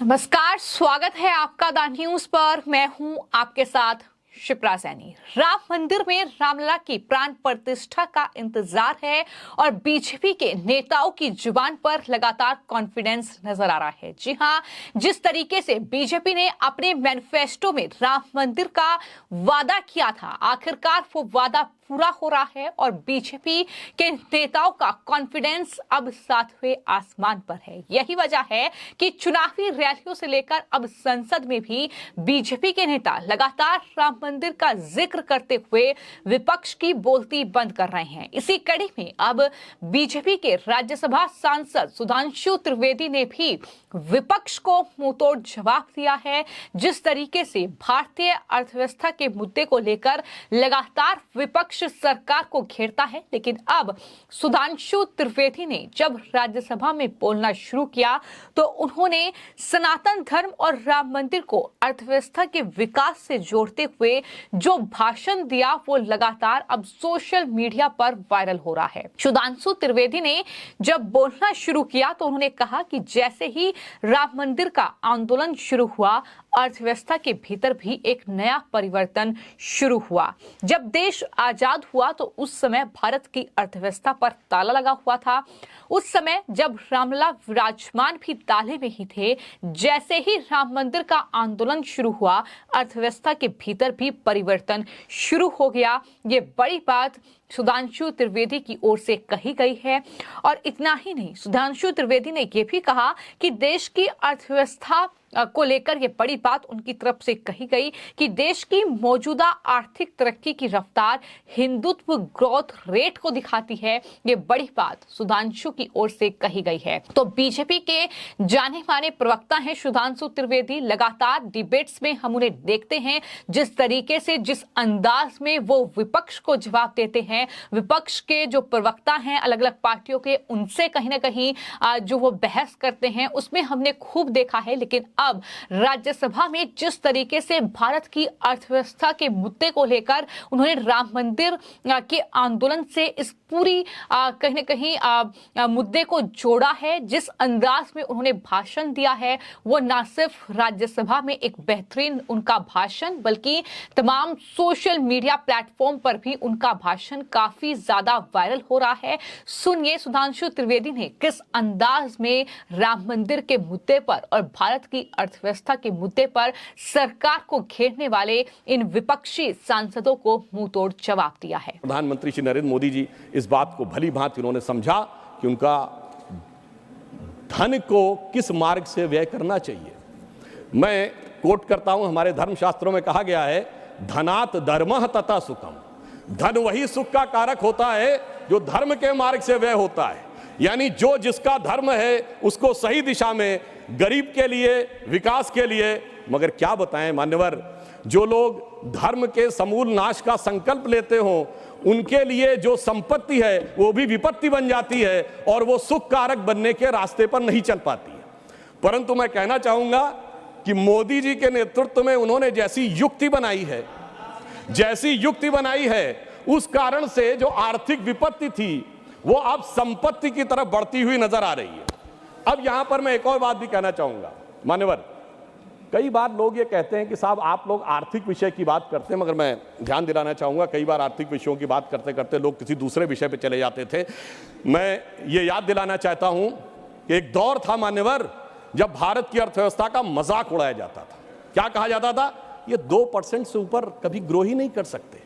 नमस्कार, स्वागत है आपका द न्यूज पर। मैं हूं आपके साथ शिप्रा सैनी। राम मंदिर में रामलला की प्राण प्रतिष्ठा का इंतजार है और बीजेपी के नेताओं की जुबान पर लगातार कॉन्फिडेंस नजर आ रहा है। जी हां, जिस तरीके से बीजेपी ने अपने मैनिफेस्टो में राम मंदिर का वादा किया था, आखिरकार वो वादा पूरा हो रहा है और बीजेपी के नेताओं का कॉन्फिडेंस अब सातवें आसमान पर है। यही वजह है कि चुनावी रैलियों से लेकर अब संसद में भी बीजेपी के नेता लगातार राम मंदिर का जिक्र करते हुए विपक्ष की बोलती बंद कर रहे हैं। इसी कड़ी में अब बीजेपी के राज्यसभा सांसद सुधांशु त्रिवेदी ने भी विपक्ष को मुंहतोड़ जवाब दिया है। जिस तरीके से भारतीय अर्थव्यवस्था के मुद्दे को लेकर लगातार विपक्ष सरकार को घेरता है, लेकिन अब सुधांशु त्रिवेदी ने जब राज्यसभा में बोलना शुरू किया तो उन्होंने सनातन धर्म और राम मंदिर को अर्थव्यवस्था के विकास से जोड़ते हुए जो भाषण दिया वो लगातार अब सोशल मीडिया पर वायरल हो रहा है। सुधांशु त्रिवेदी ने जब बोलना शुरू किया तो उन्होंने कहा कि जैसे ही राम मंदिर का आंदोलन शुरू हुआ, अर्थव्यवस्था के भीतर भी एक नया परिवर्तन शुरू हुआ। जब देश आजाद हुआ तो उस समय भारत की अर्थव्यवस्था पर ताला लगा हुआ था। उस समय जब रामलला विराजमान भी ताले में ही थे, जैसे ही राम मंदिर का आंदोलन शुरू हुआ, अर्थव्यवस्था के भीतर भी परिवर्तन शुरू हो गया। ये बड़ी बात सुधांशु त्रिवेदी की ओर से कही गई है। और इतना ही नहीं, सुधांशु त्रिवेदी ने यह भी कहा कि देश की अर्थव्यवस्था को लेकर यह बड़ी बात उनकी तरफ से कही गई कि देश की मौजूदा आर्थिक तरक्की की रफ्तार हिंदुत्व ग्रोथ रेट को दिखाती है। ये बड़ी बात सुधांशु की ओर से कही गई है। तो बीजेपी के जाने माने प्रवक्ता हैं सुधांशु त्रिवेदी। लगातार डिबेट्स में हम उन्हें देखते हैं, जिस तरीके से जिस अंदाज में वो विपक्ष को जवाब देते हैं। विपक्ष के जो प्रवक्ता हैं अलग अलग पार्टियों के, उनसे कहीं ना कहीं जो वो बहस करते हैं उसमें हमने खूब देखा है। लेकिन अब राज्यसभा में जिस तरीके से भारत की अर्थव्यवस्था के मुद्दे को लेकर उन्होंने राम मंदिर के आंदोलन से इस पूरी कहीं ना कहीं मुद्दे को जोड़ा है, जिस अंदाज में उन्होंने भाषण दिया है, वो ना सिर्फ राज्यसभा में एक बेहतरीन उनका भाषण, बल्कि तमाम सोशल मीडिया प्लेटफॉर्म पर भी उनका भाषण काफी ज्यादा वायरल हो रहा है। सुनिए सुधांशु त्रिवेदी ने किस अंदाज में राम मंदिर के मुद्दे पर और भारत की अर्थव्यवस्था के मुद्दे पर सरकार को घेरने वाले इन विपक्षी सांसदों को मुंहतोड़ जवाब दिया है। प्रधानमंत्री श्री नरेंद्र मोदी जी इस बात को भली भांति उन्होंने समझा कि उनका धन को किस मार्ग से व्यय करना चाहिए। मैं कोट करता हूं, हमारे धर्मशास्त्रों में कहा गया है, धनात् धर्मः तथा सुखम। धन वही सुख का कारक होता है जो धर्म के मार्ग से व्यय होता है। यानी जो जिसका धर्म है उसको सही दिशा में, गरीब के लिए, विकास के लिए। मगर क्या बताएं मान्यवर, जो लोग धर्म के समूल नाश का संकल्प लेते हों, उनके लिए जो संपत्ति है वो भी विपत्ति बन जाती है और वो सुख कारक बनने के रास्ते पर नहीं चल पाती है। परंतु मैं कहना चाहूंगा कि मोदी जी के नेतृत्व में उन्होंने जैसी युक्ति बनाई है, उस कारण से जो आर्थिक विपत्ति थी वो अब संपत्ति की तरफ बढ़ती हुई नजर आ रही है। अब यहां पर मैं एक और बात भी कहना चाहूंगा मान्यवर, कई बार लोग ये कहते हैं कि साहब आप लोग आर्थिक विषय की बात करते हैं, मगर मैं ध्यान दिलाना चाहूंगा कई बार आर्थिक विषयों की बात करते करते लोग किसी दूसरे विषय पे चले जाते थे। मैं ये याद दिलाना चाहता हूं कि एक दौर था मान्यवर जब भारत की अर्थव्यवस्था का मजाक उड़ाया जाता था। क्या कहा जाता था? ये 2% से ऊपर कभी ग्रो ही नहीं कर सकते।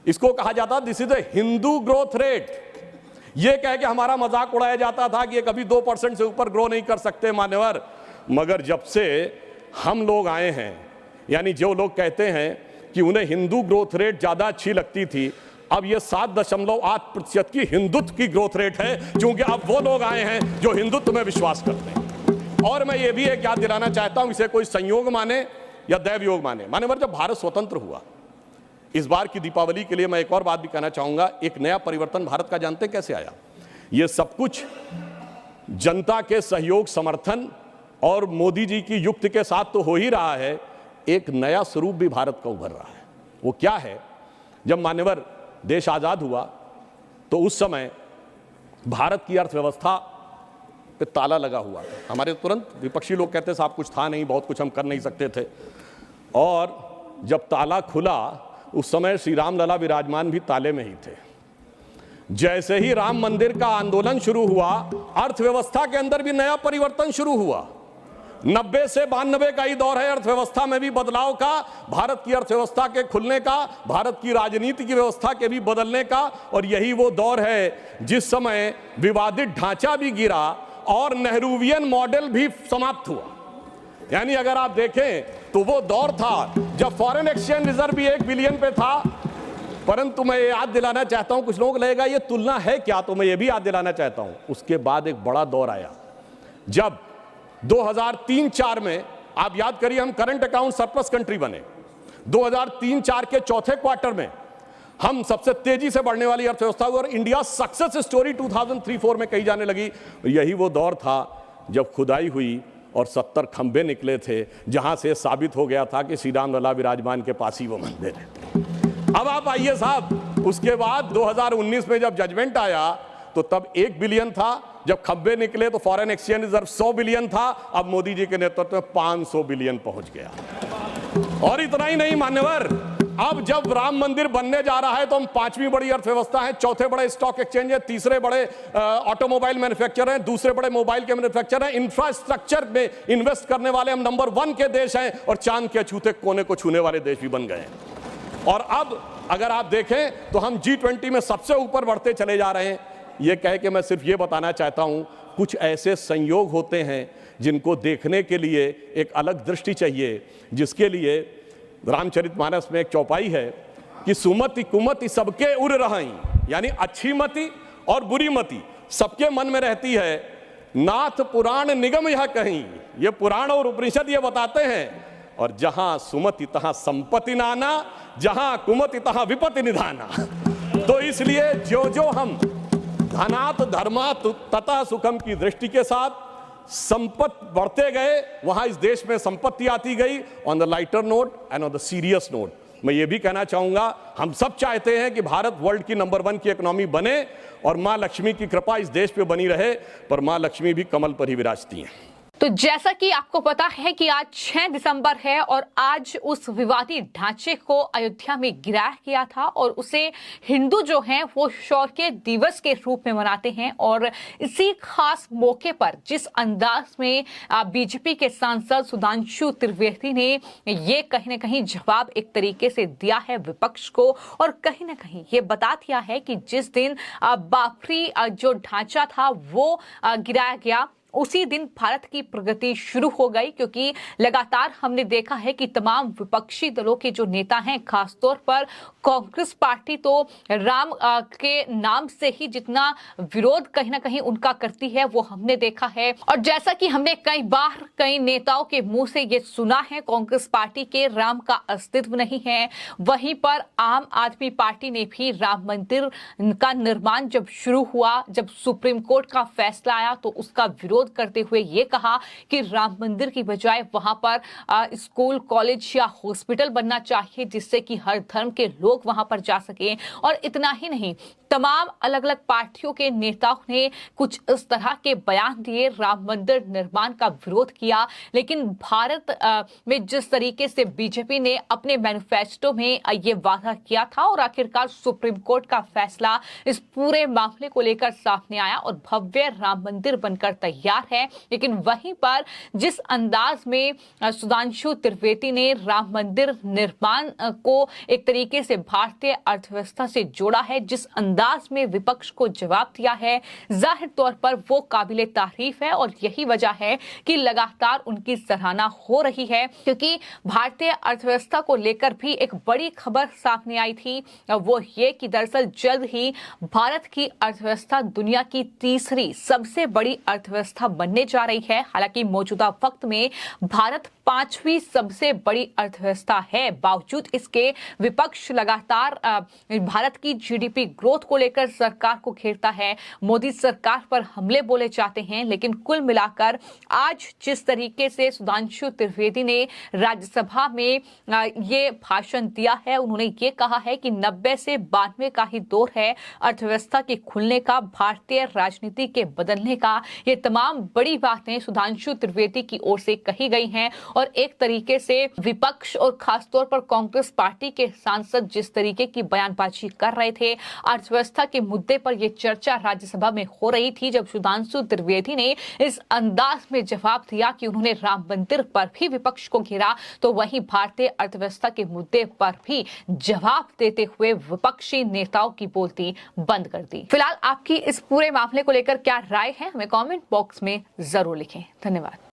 इसको कहा जाता this is the Hindu growth rate. ये कह के हमारा मजाक उड़ाया जाता था कि ये कभी 2% से ऊपर ग्रो नहीं कर सकते मान्यवर। मगर जब से हम लोग आए हैं, यानी जो लोग कहते हैं कि उन्हें हिंदू ग्रोथ रेट ज्यादा अच्छी लगती थी, अब ये 7.8% की हिंदुत्व की ग्रोथ रेट है, क्योंकि अब वो लोग आए हैं जो हिंदुत्व में विश्वास करते हैं। और मैं ये भी एक याद दिलाना चाहता हूं, इसे कोई संयोग माने या दैवयोग माने, मान्यवर जब भारत स्वतंत्र हुआ, इस बार की दीपावली के लिए मैं एक और बात भी कहना चाहूंगा, एक नया परिवर्तन भारत का जानते कैसे आया? ये सब कुछ जनता के सहयोग, समर्थन और मोदी जी की युक्ति के साथ तो हो ही रहा है। एक नया स्वरूप भी भारत का उभर रहा है। वो क्या है? जब मान्यवर देश आजाद हुआ तो उस समय भारत की अर्थव्यवस्था पे ताला लगा हुआ था। हमारे तुरंत विपक्षी लोग कहते साहब कुछ था नहीं, बहुत कुछ हम कर नहीं सकते थे। और जब ताला खुला उस समय श्री राम लला विराजमान भी ताले में ही थे। जैसे ही राम मंदिर का आंदोलन शुरू हुआ, अर्थव्यवस्था के अंदर भी नया परिवर्तन शुरू हुआ। 90 से 92 का ही दौर है अर्थव्यवस्था में भी बदलाव का, भारत की अर्थव्यवस्था के खुलने का, भारत की राजनीति की व्यवस्था के भी बदलने का। और यही वो दौर है जिस समय विवादित ढांचा भी गिरा और नेहरूवियन मॉडल भी समाप्त हुआ। यानी अगर आप देखें तो वो दौर था जब फॉरेन एक्सचेंज रिजर्व भी 1 बिलियन पे था। परंतु मैं ये याद दिलाना चाहता हूं, कुछ लोग लगेगा ये तुलना है क्या, तो मैं ये भी याद दिलाना चाहता हूं, उसके बाद एक बड़ा दौर आया जब 2003-4 में, आप याद करिए, हम करंट अकाउंट सरप्लस कंट्री बने। 2003-4 के चौथे क्वार्टर में हम सबसे तेजी से बढ़ने वाली अर्थव्यवस्था हुई और इंडिया सक्सेस स्टोरी 2003-4 में कही जाने लगी। यही वो दौर था जब खुदाई हुई और 70 खंबे निकले थे, जहां से साबित हो गया था कि श्री राम लला विराजमान के पास ही वो मंदिर है। अब आप आइए साहब, उसके बाद 2019 में जब जजमेंट आया तो तब 1 बिलियन था, जब खंबे निकले तो फॉरेन एक्सचेंज रिजर्व 100 बिलियन था, अब मोदी जी के नेतृत्व में 500 बिलियन पहुंच गया। और इतना ही नहीं मान्यवर, अब जब राम मंदिर बनने जा रहा है तो हम 5वीं बड़ी अर्थव्यवस्था है, चौथे बड़े स्टॉक एक्सचेंज है, तीसरे बड़े ऑटोमोबाइल मैन्युफैक्चरर हैं, दूसरे बड़े मोबाइल के मैन्युफैक्चरर हैं, इंफ्रास्ट्रक्चर में इन्वेस्ट करने वाले हम नंबर 1 के देश हैं और चांद के अछूते कोने को छूने वाले देश भी बन गए हैं। और अब अगर आप देखें तो हम G20 में सबसे ऊपर बढ़ते चले जा रहे हैं। ये कह के मैं सिर्फ ये बताना चाहता हूं, कुछ ऐसे संयोग होते हैं जिनको देखने के लिए एक अलग दृष्टि चाहिए, जिसके लिए रामचरितमानस में एक चौपाई है कि सुमति कुमति सबके उर रही, यानी अच्छी मति और बुरी मति सबके मन में रहती है। नाथ पुराण निगम यह कहीं, ये पुराण और उपनिषद ये बताते हैं। और जहां सुमति तहां संपत्ति नाना, जहां कुमति तहां विपत्ति निधाना। तो इसलिए जो जो हम धनात धर्मात तथा सुखम की दृष्टि के साथ संपत्ति बढ़ते गए, वहां इस देश में संपत्ति आती गई। On the lighter note and on the serious note मैं ये भी कहना चाहूंगा, हम सब चाहते हैं कि भारत वर्ल्ड की नंबर 1 की इकोनॉमी बने और मां लक्ष्मी की कृपा इस देश पे बनी रहे, पर मां लक्ष्मी भी कमल पर ही विराजती हैं। तो जैसा कि आपको पता है कि आज 6 दिसंबर है और आज उस विवादित ढांचे को अयोध्या में गिराया गया था और उसे हिंदू जो हैं वो शौर्य दिवस के रूप में मनाते हैं। और इसी खास मौके पर जिस अंदाज में बीजेपी के सांसद सुधांशु त्रिवेदी ने ये कहीं ना कहीं जवाब एक तरीके से दिया है विपक्ष को, और कहीं ना कहीं ये बता दिया है कि जिस दिन बाबरी जो ढांचा था वो गिराया गया, उसी दिन भारत की प्रगति शुरू हो गई। क्योंकि लगातार हमने देखा है कि तमाम विपक्षी दलों के जो नेता हैं, खासतौर पर कांग्रेस पार्टी तो राम के नाम से ही जितना विरोध कहीं ना कहीं उनका करती है वो हमने देखा है। और जैसा कि हमने कई बार कई नेताओं के मुंह से ये सुना है, कांग्रेस पार्टी के राम का अस्तित्व नहीं है। वहीं पर आम आदमी पार्टी ने भी राम मंदिर का निर्माण जब शुरू हुआ, जब सुप्रीम कोर्ट का फैसला आया तो उसका विरोध करते हुए ये कहा कि राम मंदिर की बजाय वहां पर स्कूल, कॉलेज या हॉस्पिटल बनना चाहिए, जिससे कि हर धर्म के लोग वहां पर जा सकें। और इतना ही नहीं, तमाम अलग अलग पार्टियों के नेताओं ने कुछ इस तरह के बयान दिए, राम मंदिर निर्माण का विरोध किया। लेकिन भारत में जिस तरीके से बीजेपी ने अपने मैनिफेस्टो में ये वादा किया था और आखिरकार सुप्रीम कोर्ट का फैसला इस पूरे मामले को लेकर सामने आया और भव्य राम मंदिर बनकर तैयार है। लेकिन वहीं पर जिस अंदाज में सुधांशु त्रिवेदी ने राम मंदिर निर्माण को एक तरीके से भारतीय अर्थव्यवस्था से जोड़ा है, जिस अंदाज में विपक्ष को जवाब दिया है, जाहिर तौर पर वो काबिले तारीफ है। और यही वजह है कि लगातार उनकी सराहना हो रही है, क्योंकि भारतीय अर्थव्यवस्था को लेकर भी एक बड़ी खबर सामने आई थी, वो ये कि दरअसल जल्द ही भारत की अर्थव्यवस्था दुनिया की तीसरी सबसे बड़ी अर्थव्यवस्था बनने जा रही है। हालांकि मौजूदा वक्त में भारत 5वीं सबसे बड़ी अर्थव्यवस्था है। बावजूद इसके विपक्ष लगातार भारत की जीडीपी ग्रोथ को लेकर सरकार को घेरता है, मोदी सरकार पर हमले बोले जाते हैं। लेकिन कुल मिलाकर आज जिस तरीके से सुधांशु त्रिवेदी ने राज्यसभा में ये भाषण दिया है, उन्होंने ये कहा है कि 90 से 92 का ही दौर है अर्थव्यवस्था के खुलने का, भारतीय राजनीति के बदलने का। ये तमाम तमाम बड़ी बातें सुधांशु त्रिवेदी की ओर से कही गई हैं और एक तरीके से विपक्ष और खासतौर पर कांग्रेस पार्टी के सांसद जिस तरीके की बयानबाजी कर रहे थे, अर्थव्यवस्था के मुद्दे पर यह चर्चा राज्यसभा में हो रही थी, जब सुधांशु त्रिवेदी ने इस अंदाज में जवाब दिया कि उन्होंने राम मंदिर पर भी विपक्ष को घेरा, तो वहीं भारतीय अर्थव्यवस्था के मुद्दे पर भी जवाब देते हुए विपक्षी नेताओं की बोलती बंद कर दी। फिलहाल आपकी इस पूरे मामले को लेकर क्या राय है, हमें कमेंट बॉक्स में जरूर लिखें। धन्यवाद।